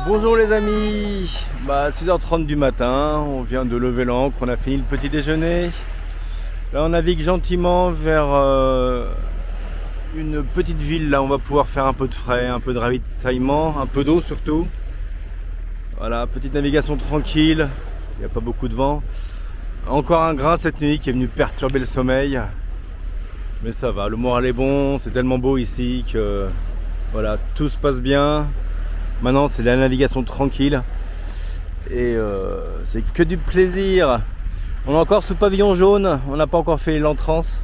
Bonjour les amis, 6h30 du matin, on vient de lever l'ancre, on a fini le petit déjeuner. Là on navigue gentiment vers une petite ville, là on va pouvoir faire un peu de frais, un peu de ravitaillement, un peu d'eau surtout. Voilà, petite navigation tranquille, il n'y a pas beaucoup de vent. Encore un grain cette nuit qui est venu perturber le sommeil. Mais ça va, le moral est bon, c'est tellement beau ici que voilà, tout se passe bien. Maintenant c'est la navigation tranquille et c'est que du plaisir. On est encore sous pavillon jaune, on n'a pas encore fait l'entrance.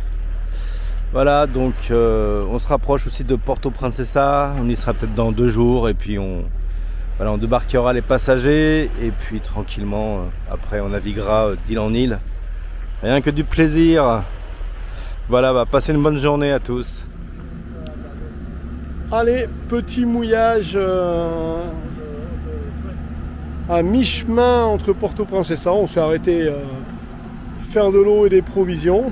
Voilà, donc on se rapproche aussi de Porto Princesa, on y sera peut-être dans 2 jours et puis on débarquera les passagers et puis tranquillement après on naviguera d'île en île. Rien que du plaisir. Voilà, passez une bonne journée à tous. Allez, petit mouillage à mi-chemin entre Porto Princesa. On s'est arrêté faire de l'eau et des provisions.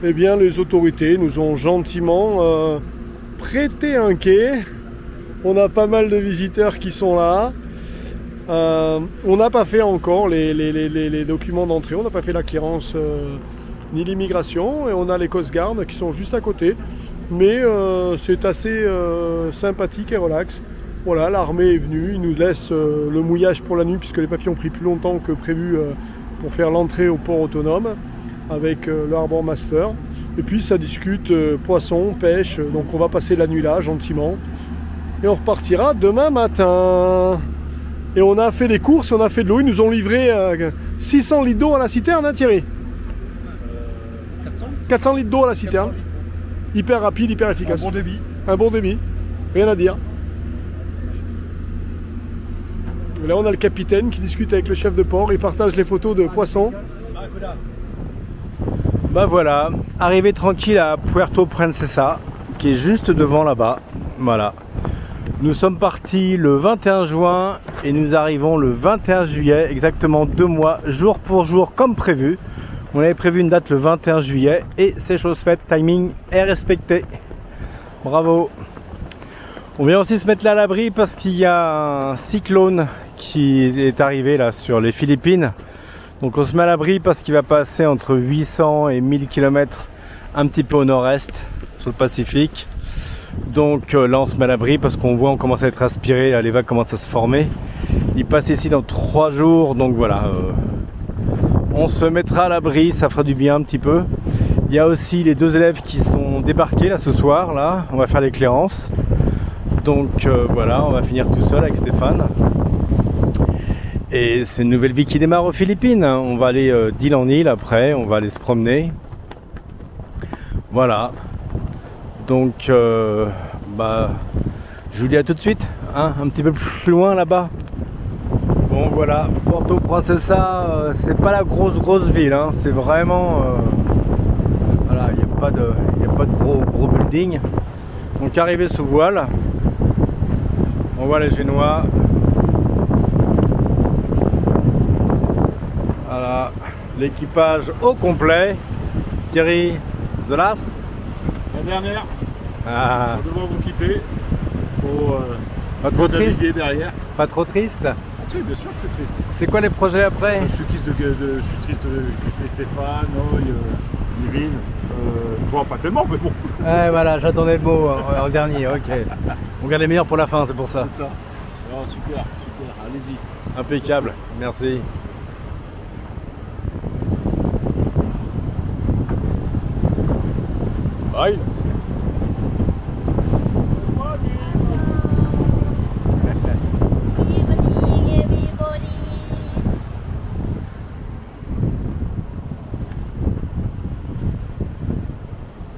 Eh bien, les autorités nous ont gentiment prêté un quai. On a pas mal de visiteurs qui sont là. On n'a pas fait encore les documents d'entrée. On n'a pas fait la clearance ni l'immigration. Et on a les Coast Guard qui sont juste à côté. Mais c'est assez sympathique et relax. Voilà, l'armée est venue, ils nous laissent le mouillage pour la nuit puisque les papiers ont pris plus longtemps que prévu pour faire l'entrée au port autonome avec le Harbour Master. Et puis ça discute poisson, pêche, donc on va passer la nuit là gentiment. Et on repartira demain matin. Et on a fait des courses, on a fait de l'eau, ils nous ont livré 600 litres d'eau à la citerne, hein Thierry 400 litres d'eau à la citerne. Hyper rapide, hyper efficace. Un bon débit. Un bon débit, rien à dire. Et là on a le capitaine qui discute avec le chef de port, il partage les photos de poissons. Voilà, arrivé tranquille à Puerto Princesa, qui est juste devant là-bas. Voilà. Nous sommes partis le 21 juin et nous arrivons le 21 juillet, exactement 2 mois, jour pour jour comme prévu. On avait prévu une date le 21 juillet et c'est chose faite, timing est respecté. Bravo. On vient aussi se mettre là à l'abri parce qu'il y a un cyclone qui est arrivé là sur les Philippines. Donc on se met à l'abri parce qu'il va passer entre 800 et 1000 km un petit peu au nord-est sur le Pacifique. Donc là on se met à l'abri parce qu'on voit on commence à être aspiré, là, les vagues commencent à se former. Il passe ici dans 3 jours, donc voilà. On se mettra à l'abri, ça fera du bien un petit peu. Il y a aussi les 2 élèves qui sont débarqués là ce soir, là. On va faire les clairances. Donc voilà, on va finir tout seul avec Stéphane. Et c'est une nouvelle vie qui démarre aux Philippines. On va aller d'île en île après, on va aller se promener. Voilà. Donc je vous dis à tout de suite, hein, un petit peu plus loin là-bas. Bon voilà, Porto Princesa, c'est pas la grosse ville, hein, c'est vraiment voilà, il n'y a pas de gros building. Donc arrivé sous voile, on voit les Génois. Voilà, l'équipage au complet. Thierry, the last. La dernière. Ah. On va devoir vous quitter pour pas trop triste derrière. Pas trop triste. Si, bien sûr, je suis triste. C'est quoi les projets après? Je suis triste de quitter Stéphane, Yvine. Toi, pas tellement, mais bon. Ouais, voilà, j'attendais le mot en dernier, ok. On garde les meilleurs pour la fin, c'est pour ça. C'est ça. Oh, super, allez-y. Impeccable, merci. Bye.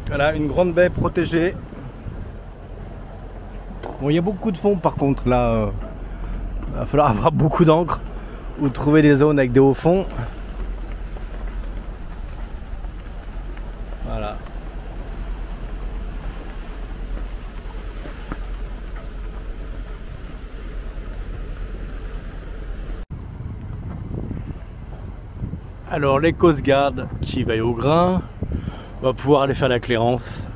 Voilà, une grande baie protégée. Bon, il y a beaucoup de fond par contre là. Il va falloir avoir beaucoup d'encre ou trouver des zones avec des hauts fonds. Voilà. Alors les Coast Guard qui veillent au grain va pouvoir aller faire la clairance.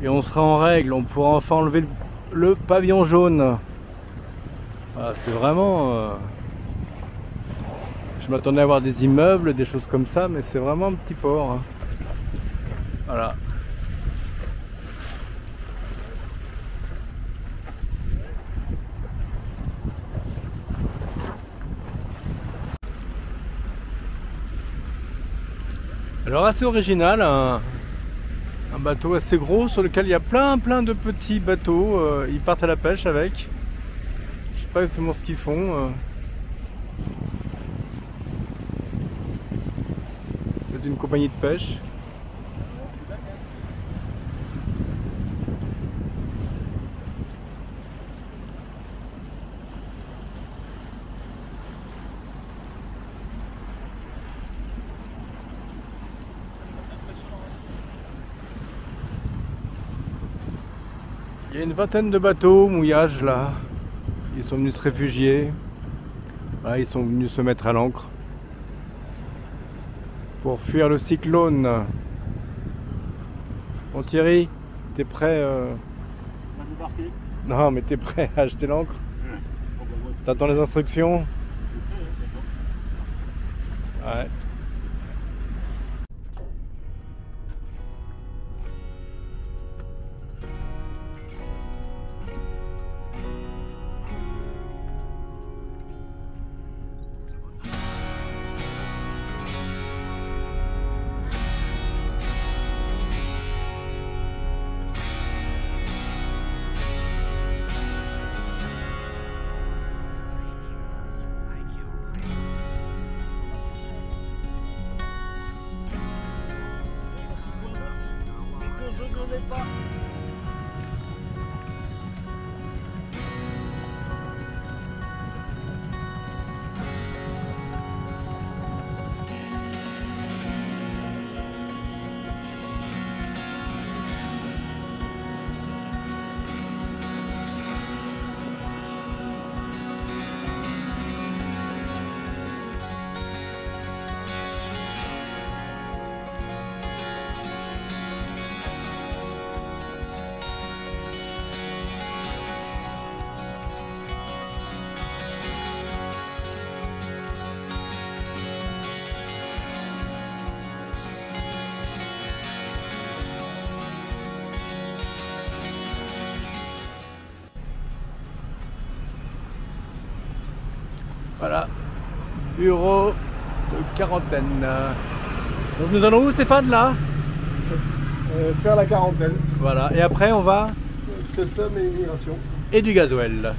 et on sera en règle. On pourra enfin enlever le pavillon jaune. Voilà, c'est vraiment... Je m'attendais à avoir des immeubles, des choses comme ça, mais c'est vraiment un petit port. Hein. Voilà. Alors assez original, un bateau assez gros sur lequel il y a plein de petits bateaux. Ils partent à la pêche avec. Je sais pas exactement ce qu'ils font. C'est une compagnie de pêche. Il y a une vingtaine de bateaux au mouillage là. Ils sont venus se réfugier. Voilà, ils sont venus se mettre à l'ancre pour fuir le cyclone. Bon Thierry, t'es prêt Non mais t'es prêt à acheter l'ancre? T'attends les instructions? Ouais. Voilà, bureau de quarantaine. Donc nous allons où Stéphane là? Faire la quarantaine. Voilà, et après on va... Custom et immigration. Et du gasoil.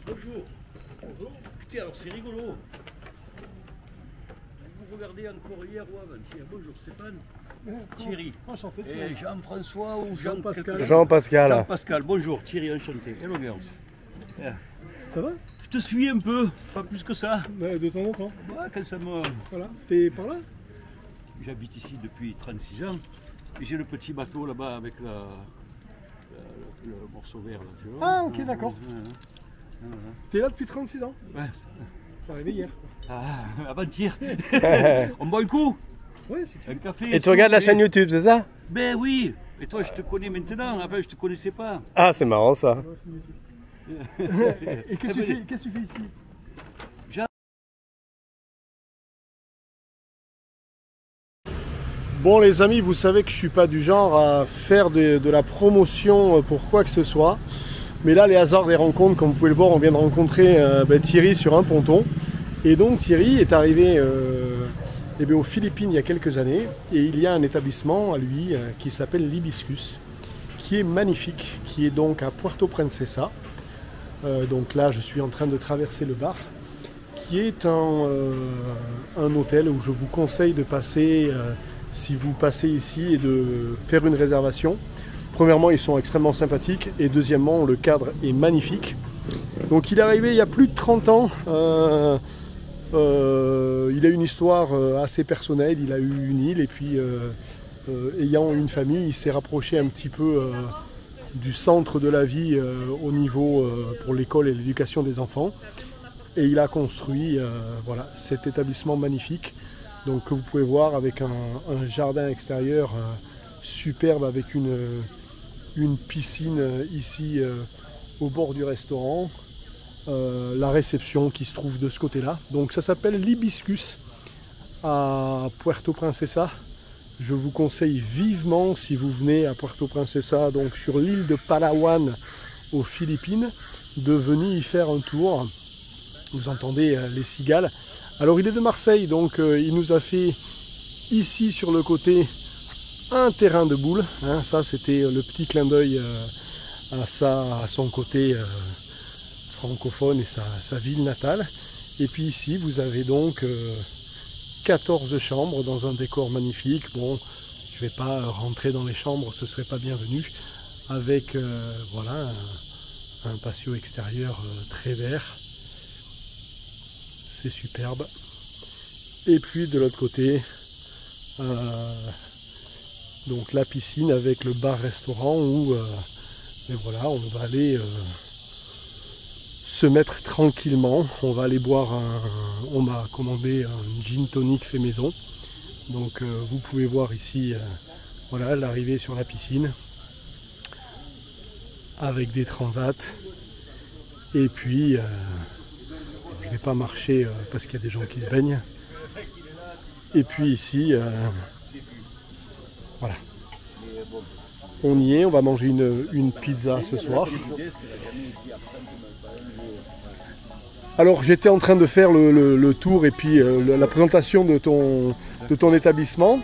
Bonjour. Bonjour. Putain, alors c'est rigolo. Vous regardez encore hier ou avant-hier. Bonjour Stéphane. Thierry. Enchanté. Et Jean-François ou Jean-Pascal. Jean-Pascal. Jean-Pascal, bonjour Thierry, enchanté. Hello girls. Ça va? Je te suis un peu, pas plus que ça. De temps en temps. Ouais, quand ça me... Voilà. T'es par là? J'habite ici depuis 36 ans. Et j'ai le petit bateau là-bas avec le morceau vert. Là, tu vois. Ah ok, d'accord. Ouais. T'es là depuis 36 ans? Ouais. C'est arrivé hier. Ah, avant-hier. On boit un coup? Ouais, si tu Un café. Et tu regardes la chaîne YouTube, c'est ça? Ben oui. Et toi, je te connais maintenant. Avant, je te connaissais pas. Ah, c'est marrant ça. Et qu'est-ce que tu fais ici? Bon les amis, vous savez que je suis pas du genre à faire de la promotion pour quoi que ce soit. Mais là, les hasards des rencontres, comme vous pouvez le voir, on vient de rencontrer Thierry sur un ponton. Et donc Thierry est arrivé aux Philippines il y a quelques années. Et il y a un établissement à lui qui s'appelle l'Hibiscus, qui est magnifique, qui est donc à Puerto Princesa. Donc là, je suis en train de traverser le bar, qui est un hôtel où je vous conseille de passer... si vous passez ici et de faire une réservation. Premièrement, ils sont extrêmement sympathiques et deuxièmement, le cadre est magnifique. Donc il est arrivé il y a plus de 30 ans. Il a une histoire assez personnelle. Il a eu une île et puis ayant une famille, il s'est rapproché un petit peu du centre de la vie au niveau pour l'école et l'éducation des enfants. Et il a construit voilà, cet établissement magnifique. Donc que vous pouvez voir avec un jardin extérieur superbe avec une piscine ici au bord du restaurant. La réception qui se trouve de ce côté-là. Donc ça s'appelle l'Hibiscus à Puerto Princesa. Je vous conseille vivement, si vous venez à Puerto Princesa, donc sur l'île de Palawan aux Philippines, de venir y faire un tour. Vous entendez les cigales. Alors il est de Marseille, donc il nous a fait ici sur le côté un terrain de boules. Hein, ça c'était le petit clin d'œil à son côté francophone et sa ville natale. Et puis ici vous avez donc 14 chambres dans un décor magnifique. Bon, je ne vais pas rentrer dans les chambres, ce ne serait pas bienvenu. Avec voilà un patio extérieur très vert. C'est superbe. Et puis de l'autre côté, donc la piscine avec le bar-restaurant où et voilà, on va aller se mettre tranquillement. On va aller boire on m'a commandé un gin tonic fait maison. Donc vous pouvez voir ici voilà l'arrivée sur la piscine avec des transats. Et puis je ne vais pas marcher parce qu'il y a des gens qui se baignent. Et puis ici voilà. On y est, on va manger une pizza ce soir. Alors j'étais en train de faire le tour et puis la présentation de ton établissement.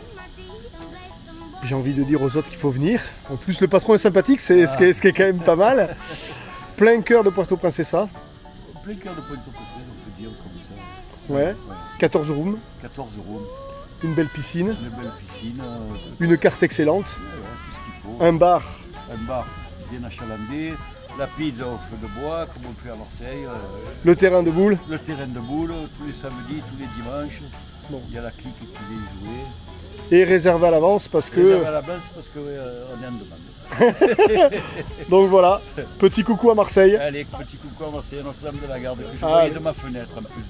J'ai envie de dire aux autres qu'il faut venir. En plus le patron est sympathique, c'est ce qui est quand même pas mal. Plein cœur de Puerto Princesa. Plein cœur de Puerto Princesa, on peut dire comme ça. Ouais. 14 rooms. 14 rooms. Une belle piscine. Une belle piscine. Une carte excellente. Tout ce qu'il faut. Un bar. Un bar bien achalandé. La pizza au feu de bois, comme on fait à Marseille. Le terrain de boules. Le terrain de boules, tous les samedis, tous les dimanches. Bon. Il y a la clique qui vient jouer. Et réservé à l'avance parce que... Réservé à l'avance parce qu'on est en demande. Donc voilà, petit coucou à Marseille. Allez, petit coucou à Marseille, Notre-Dame de la Garde, que je voyais de ma fenêtre en plus.